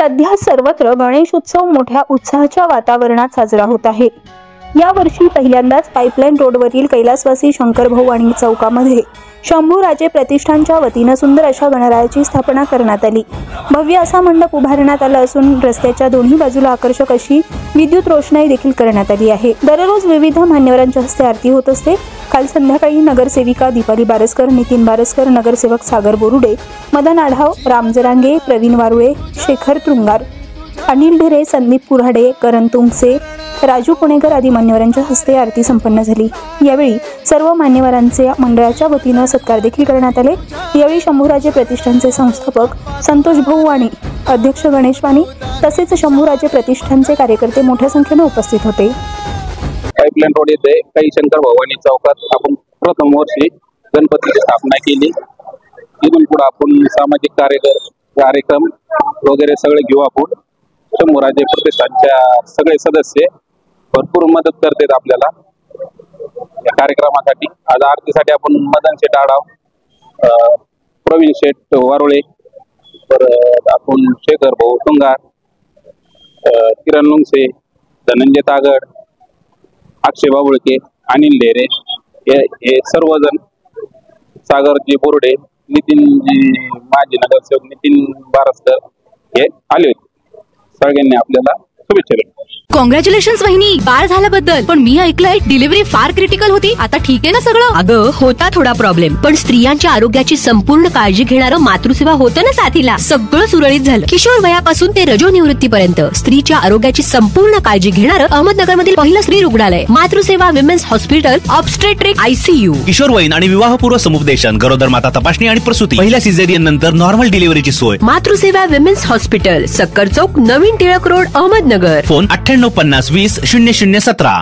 सध्या सर्वत्र गणेशोत्सव मोठ्या उत्साहाच्या वातावरणात साजरा होत आहे। यावर्षी पहिल्यांदाच पाईपलाईन रोडवरील कैलासवासी शंकरभाऊ वाणी चौकामध्ये शंभूराजे प्रतिष्ठानच्या वतीने सुंदर अशा गणरायाची स्थापना करण्यात आली। भव्य असा मंडप उभारण्यात आला असून रस्त्याच्या दोन्ही बाजूला आकर्षक अशी विद्युत रोषणाई देखील करण्यात आली आहे। दररोज विविध मान्यवरांच्या हस्ते आरती होत असते। काल संध्याकाळी नगरसेविका दीपाली बारसकर, नितीन बारसकर, नगरसेवक सागर बोरुडे, मदन आढाव, राम जरांगे, प्रवीण वारुळे, शेखर तुंगार, अनिल ढेरे, संदीप कुऱ्हाडे, करण तुंगसे, राजू पुणेकर आदी मान्यवरांच्या हस्ते आरती संपन्न झाली। यावेळी सर्व मान्यवरांचे मंडळाच्या वतीने सत्कार देखील करण्यात आले। यावेळी शंभूराजे प्रतिष्ठानचे संस्थापक संतोष भाऊ वाणी, अध्यक्ष गणेश वाणी तसेच शंभूराजे प्रतिष्ठानचे कार्यकर्ते मोठ्या संख्येने उपस्थित होते। पाईपलाईन रोड येथे काही शंकरभाऊ वाणी चौकात आपण प्रथम वर्षी गणपतीची स्थापना केली। इथून पुढे आपण सामाजिक कार्यक्रम वगैरे सगळे घेऊ। आपण शंभूराजे प्रतिष्ठानच्या सगळे सदस्य भरपूर मदत करतात आपल्याला या कार्यक्रमासाठी। आज आरतीसाठी आपण मदन शेठ आढाव, प्रवीण शेठ वारुळे, परत आपण शेखर भाऊ तुंगार, किरण लुंगसे, धनंजय तागड, अक्षय बाबुळके, अनिल ढेरे हे सर्वजण, सागरजी बोर्डे, नितीनजी माजी नगरसेवक नितीन बारसकर हे आले होते। सगळ्यांनी आपल्याला शुभेच्छा दिल्या। कॉंग्रॅच्युलेशन्स वहिनी, बाळ झाल्याबद्दल। पण मी ऐकलंय डिलिव्हरी फार क्रिटिकल होती, आता ठीक आहे ना सगळं? अगं होता थोडा प्रॉब्लेम, पण स्त्रियांच्या आरोग्याची संपूर्ण काळजी घेणारं मातृसेवा होतं ना साथीला। सगळं सुरळीत झालं। किशोर वयापासून ते रजो निवृत्तीपर्यंत स्त्रीच्या आरोग्याची संपूर्ण काळजी घेणारं अहमदनगर मधील पहिलं स्त्री रुग्णालय Matruseva women's hospital, obstetric ICU, किशोरवयीन आणि विवाहपूर्व समुपदेशन, गरोदर माता तपासणी आणि प्रसूती, पहिल्या सिझेरियन नंतर नॉर्मल डिलिव्हरीची सोय। मातृसेवा विमेन्स हॉस्पिटल, सक्कर चौक, नवीन टिळक रोड, अहमदनगर। फोन 9850 20 0017।